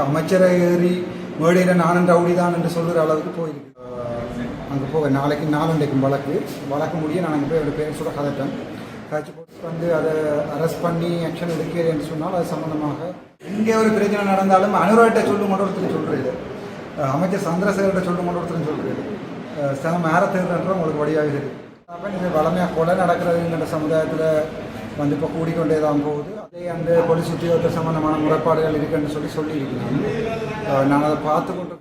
அமைச்சரை ஏறி மேடையில் நானும் ரவுடி தான் என்று சொல்கிற அளவுக்கு போயிருக்கு. அங்கே போக நாளைக்கு நாளண்டைக்கும் வழக்கு முடிய நான் அங்கே போய் என்னோடய பேரண்ட்ஸோட கதைப்பேன். கட்சி போட்டு அதை அரெஸ்ட் பண்ணி ஆக்ஷன் எடுக்கிறேன் என்று சொன்னால் அது சம்மந்தமாக இங்கே ஒரு பிரச்சனை நடந்தாலும் அனுராகிட்ட சொல்லும் ஒருத்தர் சொல்கிறது, அமைச்சர் சந்திரசேகர்கிட்ட சொல்லும் ஒருத்தர் சொல்கிறது, சில மேர தேர்தல் உங்களுக்கு வழியாக இருக்குது. அப்போ இது வளமையாக கொலை நடக்கிறதுங்கிற சமுதாயத்தில் வந்து இப்போ கூடிக்கொண்டே தான் போகுது. அதே அந்த போலீஸ் உத்தியோகத்தர் சம்பந்தமான முறைப்பாடுகள் இருக்குன்னு சொல்லியிருக்கிறாங்க. நான் அதை பார்த்து கொண்டு.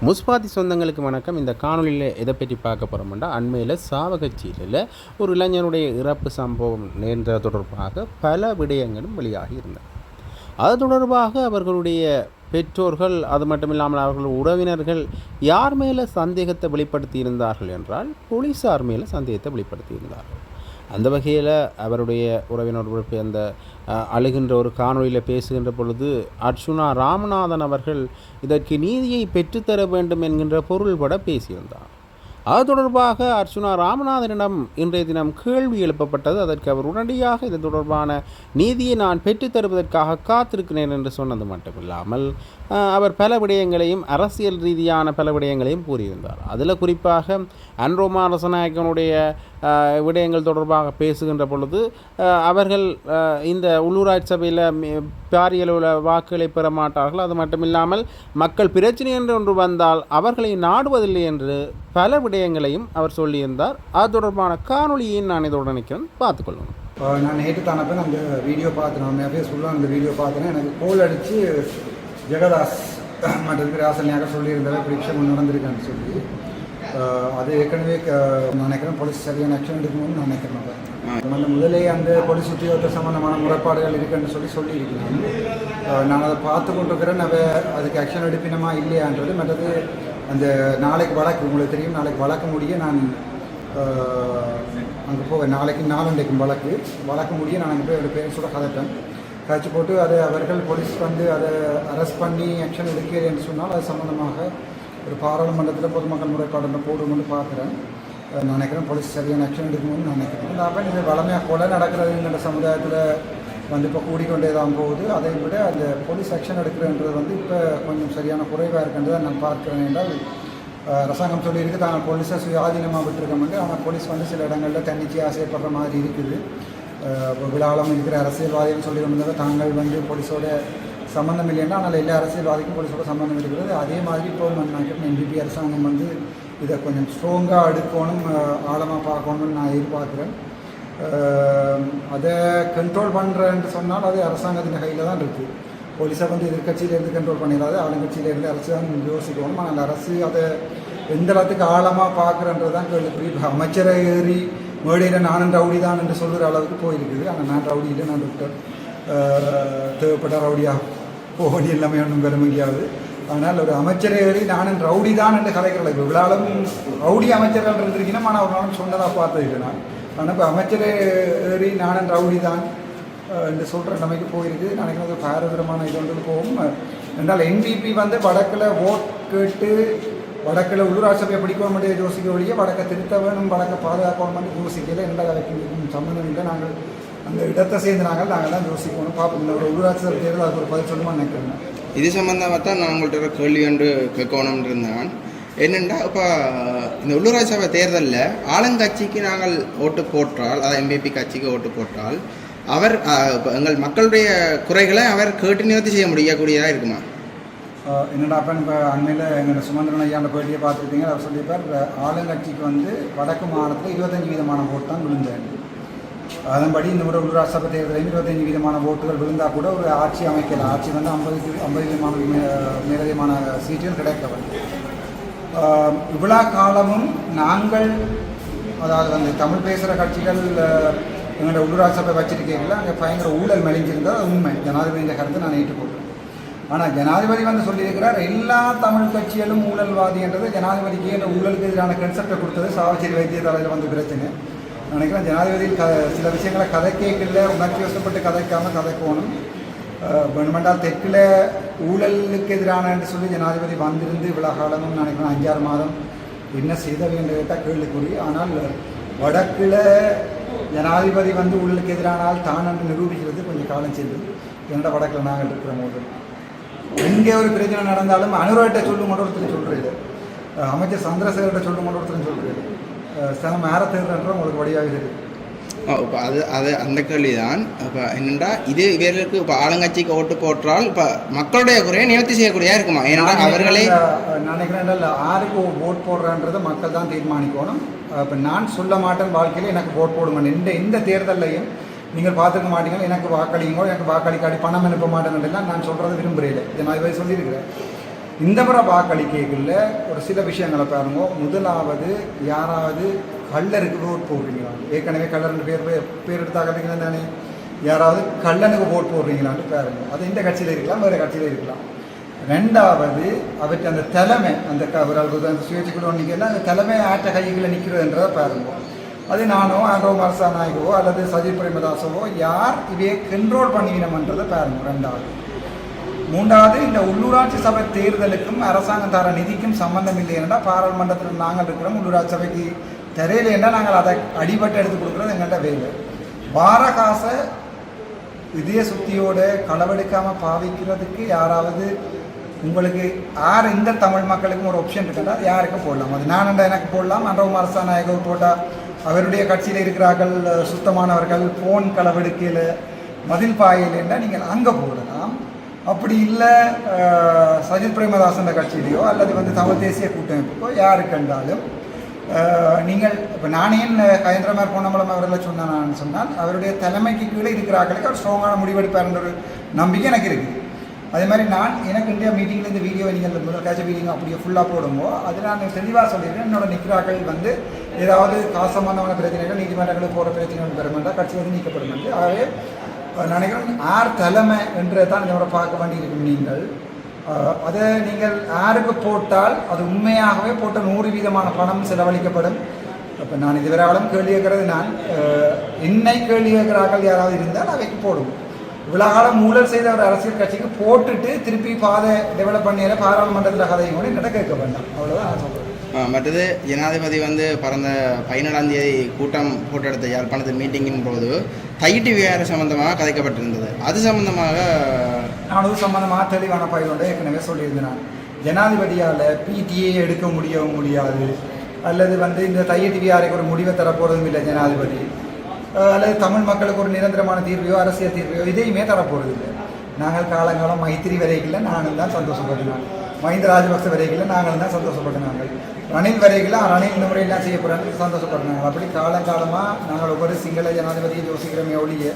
முஸ்பாத்தி சொந்தங்களுக்கு வணக்கம். இந்த காணொலியில் எதை பற்றி பார்க்க போகிறோம்னா, அண்மையில் சாவகச்சீரில் ஒரு இளைஞனுடைய இறப்பு சம்பவம் நேர்ந்த தொடர்பாக பல விடயங்களும் வெளியாகி இருந்தன. அது தொடர்பாக அவர்களுடைய பெற்றோர்கள், அது மட்டுமில்லாமல் அவர்கள் உறவினர்கள் யார் மேலே சந்தேகத்தை வெளிப்படுத்தி இருந்தார்கள் என்றால் போலீஸார் மேலே சந்தேகத்தை வெளிப்படுத்தி இருந்தார்கள். அந்த வகையில் அவருடைய உறவினர் அந்த அழுகின்ற ஒரு காணொலியில் பேசுகின்ற பொழுது அர்ச்சுனா ராமநாதன் அவர்கள் இதற்கு நீதியை பெற்றுத்தர வேண்டும் என்கின்ற பொருள்பட பேசியிருந்தார். அது தொடர்பாக அர்ச்சுனா ராமநாதனிடம் இன்றைய தினம் கேள்வி எழுப்பப்பட்டது. அதற்கு அவர் உடனடியாக இது தொடர்பான நீதியை நான் பெற்றுத்தருவதற்காக காத்திருக்கிறேன் என்று சொன்னது மட்டுமில்லாமல் அவர் பல விடயங்களையும் அரசியல் ரீதியான பல விடயங்களையும் கூறியிருந்தார். அதில் குறிப்பாக அன்ரோமா ரசநாயக்கனுடைய விடயங்கள் தொடர்பாக பேசுகின்ற பொழுது அவர்கள் இந்த உள்ளூராட்சி சபையில் பாரிய அளவில் வாக்குகளை பெற மாட்டார்கள், அது மட்டுமில்லாமல் மக்கள் பிரச்சனை என்று ஒன்று வந்தால் அவர்களை நாடுவதில்லை என்று பல விடயங்களையும் அவர் சொல்லியிருந்தார். அது தொடர்பான காணொலியை நான் இதோடு நினைக்கிறேன், பார்த்துக்கொள்ளணும். நான் நேற்று தானப்போ அந்த வீடியோ பார்த்தேன், நான் நிறைய சொல்லுவேன். அந்த வீடியோ பார்த்தேன்னா எனக்கு கோல் அடித்து ஜெகதாஸ் மற்ற ராசனியாக சொல்லியிருந்தார் இப்படி விஷயம் நடந்திருக்கான்னு சொல்லி. அது ஏற்கனவே நான் நினைக்கிறேன் போலீஸ் சரியான ஆக்ஷன் எடுக்கணும்னு நான் நினைக்கிறேன். அந்த முதலே அந்த போலீஸ் உத்தியோகத்தர் சம்பந்தமான முறைப்பாடுகள் இருக்குன்னு சொல்லியிருக்கிறேன். நான் அதை பார்த்து கொண்டிருக்கிறேன். அதுக்கு ஆக்ஷன் எடுப்பினமா இல்லையான்றது. மற்றது அந்த நாளைக்கு வழக்கு, உங்களுக்கு தெரியும், நாளைக்கு வழக்கு முடிய நான் அங்கே போக நாளைக்கு நாளண்டைக்கும் வழக்கு முடிய நான் அங்கே போய் என்னோடய பேரண்ட்ஸோட கதைச்சு போட்டு அதை அவர்கள் போலீஸ் வந்து அதை அரெஸ்ட் பண்ணி ஆக்ஷன் எடுக்கிறேன் என்று சொன்னால் அது சம்மந்தமாக ஒரு பாராளுமன்றத்தில் பொதுமக்கள் முறைப்பாடு போடுவோம்னு பார்க்குறேன். நான் நினைக்கிறேன் போலீஸ் சரியான ஆக்ஷன் எடுக்கணும்னு நான் நினைக்கிறேன். அப்போ இது வளமையாக கொலை நடக்கிறதுங்கிற சமுதாயத்தில் வந்து இப்போ கூடிக்கொண்டே தான் போகுது. அதை விட அந்த போலீஸ் ஆக்ஷன் எடுக்கிறன்றது வந்து இப்போ கொஞ்சம் சரியான குறைவாக இருக்கின்றதை நான் பார்க்குறேன். என்றால் அரசாங்கம் சொல்லியிருக்கு தாங்கள் போலீஸை சுயாதீனமாக விட்டுருக்கோம்ட்டு, ஆனால் போலீஸ் வந்து சில இடங்களில் தன்னிச்சையாக ஆசைப்படுற மாதிரி இருக்குது. விழாலம் இருக்கிற அரசியல்வாதிகள் சொல்லி வந்ததாக தாங்கள் வந்து போலீஸோட சம்மந்தம் இல்லைன்னா, ஆனால் எல்லா அரசியல்வாதிக்கும் போலீஸோட சம்மந்தம் இருக்கிறது. அதே மாதிரி இப்போ நினைக்கிறேன் NDP அரசாங்கம் வந்து இதை கொஞ்சம் ஸ்ட்ராங்காக எடுக்கணும், ஆழமாக பார்க்கணும்னு நான் எதிர்பார்க்குறேன். அதை கண்ட்ரோல் பண்ணுறேன்னு சொன்னால் அது அரசாங்கத்தின் கையில் தான் இருக்குது. போலீஸை வந்து எதிர்கட்சியிலேருந்து கண்ட்ரோல் பண்ணிடாது, ஆளுங்கட்சியிலேருந்து அரசு தான் யோசிக்கணும். ஆனால் அரசு அதை எந்த அளவுக்கு ஆழமாக பார்க்குறன்றது தான் கேள்வி. அமைச்சரை ஏறி மேடையில் நானும் ரவுடி தான் என்று சொல்கிற அளவுக்கு போயிருக்குது. ஆனால் நான் ரவுடி இல்லை, நான் டாக்டர், தேவைப்பட்ட ரவுடியாக போக வேண்டிய எல்லாமே ஒன்றும் பெற முடியாது. ஆனால் ஒரு அமைச்சரை ஏறி நானும் ரவுடி தான் என்று கலைக்கிறல. இப்போ விழாலும் ரவுடி அமைச்சர்கள் இருந்திருக்கணும், ஆனால் ஒரு நாளும் சொன்னதாக பார்த்தது நான். ஆனால் இப்போ அமைச்சரை ஏறி நானும் ரவுடி தான் என்று சொல்கிற நிலைமைக்கு போயிருக்கு. நினைக்கிறது ஒரு பாரதூரமான இது ஒன்று போகும். என்றால் NDP வந்து வடக்கில் ஓட் கேட்டு வடக்கில் உள்ளூராட்சி சபையை பிடிக்கணும் மட்டும் யோசிக்க வழியே வடக்கை திருத்த வேணும், வடக்கை பாதுகாக்கணும் மட்டும் யோசிக்கல. எந்த அதுக்கு சம்மந்தம் இல்லை. நாங்கள் அந்த இடத்தை சேர்ந்து நாங்கள் தான் யோசிக்கணும், பார்ப்போம். இந்த ஒரு உள்ளூராட்சி சபை தேர்தல் அதுக்கு ஒரு பதில் சொல்லுமா நினைக்கிறேன். இது சம்பந்தமாக தான் நான் உங்கள்கிட்ட கேள்வி ஒன்று கேட்கணும்னு இருந்தேன். என்னென்னா, இப்போ இந்த உள்ளூராட்சி சபை தேர்தலில் ஆளுங்கட்சிக்கு நாங்கள் ஓட்டு போட்டால், அதாவது MPP கட்சிக்கு ஓட்டு போட்டால் அவர் எங்கள் மக்களுடைய குறைகளை அவர் கேட்டு நிவர்த்தி செய்ய முடியக்கூடியதாக இருக்குமா? என்னடா அப்போ இப்போ அண்மையில் எங்களோட சுமந்திரன் ஐயாண்ட பேட்டியை பார்த்துக்கிட்டீங்க. அவர் சொல்லியிருப்பார் ஆளுங்கட்சிக்கு வந்து வடக்கு மாநிலத்தில் 25% ஓட்டு தான் விழுந்தாங்க. அதன்படி இந்த முறை உள்ளூராட்சி சபை தேர்தலையும் 25% ஓட்டுகள் விழுந்தால் கூட ஒரு ஆட்சி அமைக்கல. ஆட்சி வந்து 50% மேலதிகமான சீட்டுகள் கிடைக்கவில்லை. இவ்வளோ காலமும் நாங்கள், அதாவது வந்து தமிழ் பேசுகிற கட்சிகள் எங்களோட உள்ளூராட்சி சபை வச்சிருக்கீங்களா, அங்கே பயங்கர ஊழல் மெலிஞ்சிருந்தால் அது உண்மை. ஜனாதிபதியின் கருத்தை நான் ஏற்றுக்கொள்கிறேன். ஆனால் ஜனாதிபதி வந்து சொல்லியிருக்கிறார் எல்லா தமிழ் கட்சிகளும் ஊழல்வாதின்றது. ஜனாதிபதிக்கு இந்த ஊழலுக்கு எதிரான கன்செப்டை கொடுத்தது சாவச்சேரி வைத்தியசாலையில் வந்து பிரச்சனை. நினைக்கிறேன் ஜனாதிபதி சில விஷயங்களை கதை கேட்கல, உணர்ச்சி வசப்பட்டு கதைக்காமல் கதைக்கணும். வேணுமென்றால் தெற்கில் ஊழலுக்கு எதிரான என்று சொல்லி ஜனாதிபதி வந்திருந்து இவ்வளோ காலமும் நினைக்கிறேன் 5-6 மாதம் என்ன செய்தவை என்று கேட்டால் கேள்விக்குறி. ஆனால் வடக்கில் ஜனாதிபதி வந்து ஊழலுக்கு எதிரானால் தான் என்று நிரூபிக்கிறது கொஞ்சம் காலம் செல்லும். என்னோட வடக்கில் நாங்கள் இருக்கிற போது எங்கே ஒரு பிரச்சனை நடந்தாலும் அனுராகிட்ட சொல்லும் கொண்டு ஒருத்தர் சொல்கிறது, அமைச்சர் சந்திரசேகர்கிட்ட சொல்லும் கொண்டு ஒருத்தர் சொல்கிறது, சில மேர தேர்தல்ன்ற உங்களுக்கு வழியாக இருக்குது. இப்போ அது அந்த கேள்வி தான். இப்போ என்னென்னா இது இவர்களுக்கு இப்போ ஆளுங்கட்சிக்கு ஓட்டு போட்டால் இப்போ மக்களுடைய குறையை நிவர்த்தி செய்யக்கூடியதாக இருக்குமா? ஏன்னா அவர்களே நினைக்கிறேன் யாருக்கு ஓட் போடுறான்றதை மக்கள் தான் தீர்மானிக்கணும். இப்போ நான் சொல்ல மாட்டேன் வாழ்க்கையில் எனக்கு ஓட் போடுங்க. இந்த தேர்தலையும் நீங்கள் பார்த்துக்க மாட்டீங்க, எனக்கு வாக்களிங்கோ, எனக்கு வாக்களிக்காடி பணம் அனுப்ப மாட்டேன்னு நான் சொல்கிறது விரும்புகிறேன். இதை நான் இதை சொல்லியிருக்கிறேன். இந்த முறை வாக்களிக்கைகளில் ஒரு சில விஷயங்களை பாருங்க. முதலாவது, யாராவது கள்ளருக்கு ஓட் போடுறீங்களா? ஏற்கனவே கள்ளர்னு பேர் எடுத்தாங்க தானே, யாராவது கள்ளனுக்கு ஓட் போடுறீங்களான்னு பாருங்க. அது இந்த கட்சியில் இருக்கலாம், வேறு கட்சியில் இருக்கலாம். ரெண்டாவது, அவற்றை அந்த தலைமை, அந்த சுயேட்சைக்குள்ள நிற்கிறதுனா அந்த தலைமை ஆற்ற கைகளை நிற்கிறதுன்றதை பாருங்க. அது நானோ ஆண்டோ மரசா நாயகவோ அல்லது சஜித் பிரேமதாசவோ யார் இவையை கண்ட்ரோல் பண்ணிக்கணும்ன்றதை பாருங்க. ரெண்டாவது. மூன்றாவது, இந்த உள்ளூராட்சி சபை தேர்தலுக்கும் அரசாங்கம் தர நிதிக்கும் சம்பந்தம் இல்லை என்றால் பாராளுமன்றத்தில் நாங்கள் இருக்கிறோம், உள்ளூராட்சி சபைக்கு தெரியல என்றால் நாங்கள் அதை அடிபட்டு எடுத்து கொடுக்குறது எங்கள்கிட்ட வேலை. வார காசை இதய சுத்தியோடு களவெடுக்காமல் பாவிக்கிறதுக்கு யாராவது உங்களுக்கு இந்த தமிழ் மக்களுக்கும் ஒரு ஆப்ஷன் இருக்குன்னா அது யாருக்கும் போடலாம். அது நான் எனக்கு போடலாம், அன்றவும் அரசா நாயகர் போட்டால் அவருடைய கட்சியில் இருக்கிறார்கள் சுத்தமானவர்கள் போன் களவெடுக்கையில் மதில் பாயில் என்றால் நீங்கள் அங்கே போடலாம். அப்படி இல்லை சஜித் பிரேமதாசன் கட்சியிலையோ அல்லது தமிழ் தேசிய கூட்டமைப்புக்கோ யாருக்கு கண்டாலும் நீங்கள் இப்போ நானே கயந்திரமார் பொன்னம்பலம் அவர்களை சொன்னான்னு சொன்னால் அவருடைய தலைமைக்கு கீழே இருக்கிறார்களுக்கு அவர் ஸ்ட்ராங்கான முடிவெடுப்பார்ன்ற ஒரு நம்பிக்கை எனக்கு இருக்குது. அதே மாதிரி எனக்கு இந்தியா மீட்டிங்கில் இந்த வீடியோ நீங்கள் முதல் காட்சி வீடியோ அப்படியே ஃபுல்லாக போடும்போ அது நான் தெளிவாக சொல்லிடுறேன். என்னோட நிற்கிறாக்கள் ஏதாவது காசு சம்பந்தமான பிரச்சனைகள் நீதிமன்றங்களுக்கு போகிற பிரச்சனைகள் பெறுமென்றால் கட்சி நீக்கப்படும் என்று. ஆகவே நினைக்கிறேன் யார் தலைமை என்றதை தான் இந்த முறை பார்க்க வேண்டியிருக்கும். நீங்கள் அதை நீங்கள் யாருக்கு போட்டால் அது உண்மையாகவே போட்ட 100% பணம் செலவழிக்கப்படும். இப்போ நான் இதுவரையாலும் கேள்வி கேட்கறது, நான் என்னை கேள்வி கேட்கிறார்கள் யாராவது இருந்தால் அவைக்கு போடுவோம். இவ்வளோ காலம் ஊழல் செய்த ஒரு அரசியல் கட்சிக்கு போட்டுட்டு திருப்பி பாதை டெவலப் பண்ணியால பாராளுமன்றத்தில் கதையும் கூட என்னட்ட கேட்க வேண்டாம். அவ்வளோதான் நான் சொல்கிறேன். மற்றது ஜனாதிபதி கடந்த 17ஆம் தேதி கூட்டம் போட்டு எடுத்த யாழ்ப்பாணத்து மீட்டிங்கின் போது தையிட்டு விவகாரம் சம்பந்தமாக கதைக்கப்பட்டிருந்தது. அது சம்பந்தமாக நான் சம்பந்தமாக தெளிவான பயிரோடு ஏற்கனவே சொல்லியிருந்தேன். நான் ஜனாதிபதியால் பிடிஏ எடுக்க முடியாது, அல்லது இந்த தையிட்டு விவகாரைக்கு ஒரு முடிவை தரப்போகிறதும் இல்லை ஜனாதிபதி, அல்லது தமிழ் மக்களுக்கு ஒரு நிரந்தரமான தீர்வையோ அரசியல் தீர்வையோ இதையுமே தரப்போகிறது இல்லை. நாங்கள் காலங்காலம் மைத்திரி வரைகளில் நானும் தான் சந்தோஷப்பட்டினாங்க, மஹிந்த ராஜபக்ச வரைகளில் நாங்கள் தான் சந்தோஷப்பட்டினாங்க, ரணில் வரைகளில் ரணில் இந்த முறையெல்லாம் செய்யப்படுறாங்க சந்தோஷப்பட்டினாங்க. அப்படி காலங்காலமாக நாங்கள் ஒவ்வொரு சிங்கள ஜனாதிபதியை யோசிக்கிறோமே ஒழிய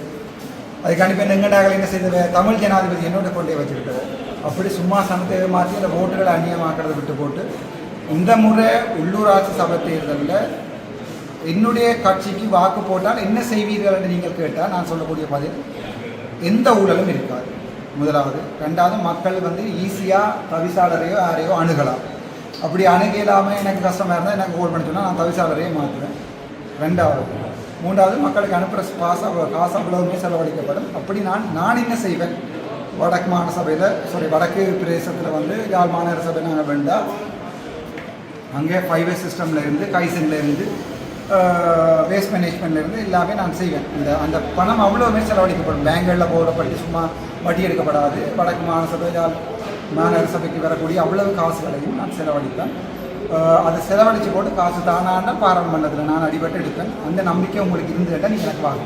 அதுக்காண்டி இப்போ எங்கடாக என்ன செய்தது, தமிழ் ஜனாதிபதி என்னோட கொண்டே வச்சுருக்கிறது. அப்படி சும்மா சனத்தை மாற்றி அந்த ஓட்டுகளை அந்நியமாக்கிறத விட்டு போட்டு இந்த முறை உள்ளூராட்சி சபை தேர்தலில் என்னுடைய கட்சிக்கு வாக்கு போட்டால் என்ன செய்வீர்கள் என்று நீங்கள் கேட்டால் நான் சொல்லக்கூடிய பதில் எந்த ஊழலும் இருக்காது. முதலாவது. ரெண்டாவது, மக்கள் ஈஸியாக தவிசாளரையோ யாரையோ அணுகலாம். அப்படி அணுகலாமல் எனக்கு கஷ்டமாக இருந்தால் எனக்கு கோல் பண்ணி சொன்னால் நான் தவிசாளரையே மாற்றுவேன். ரெண்டாவது. மூன்றாவது, மக்களுக்கு அனுப்புகிற காசு அவ்வளவுமே செலவழிக்கப்படும். அப்படி நான் என்ன செய்வேன், வடக்கு மாகாண சபையில் வடக்கு பிரதேசத்தில் யாழ் மாநகர சபை நாங்கள் வேண்டாம் அங்கே 5 சிஸ்டமில் இருந்து கைசனில் இருந்து வேஸ்ட் மேனேஜ்மெண்ட்லேருந்து எல்லாமே நான் செய்வேன். அந்த பணம் அவ்வளோவுமே செலவழிக்கப்படும். பேங்குகளில் போடப்பட்டு சும்மா வட்டி எடுக்கப்படாது. வடக்கு மாகாண சபை மாநகர சபைக்கு வரக்கூடிய அவ்வளவு காசுகளையும் நான் செலவழிப்பேன். அதை செலவழித்து போட்டு காசு தானான பாராளுமன்றத்தில் நான் அடிபட்டு எடுப்பேன். அந்த நம்பிக்கை உங்களுக்கு இருந்து கேட்டால் நீங்கள் எனக்கு வாங்க.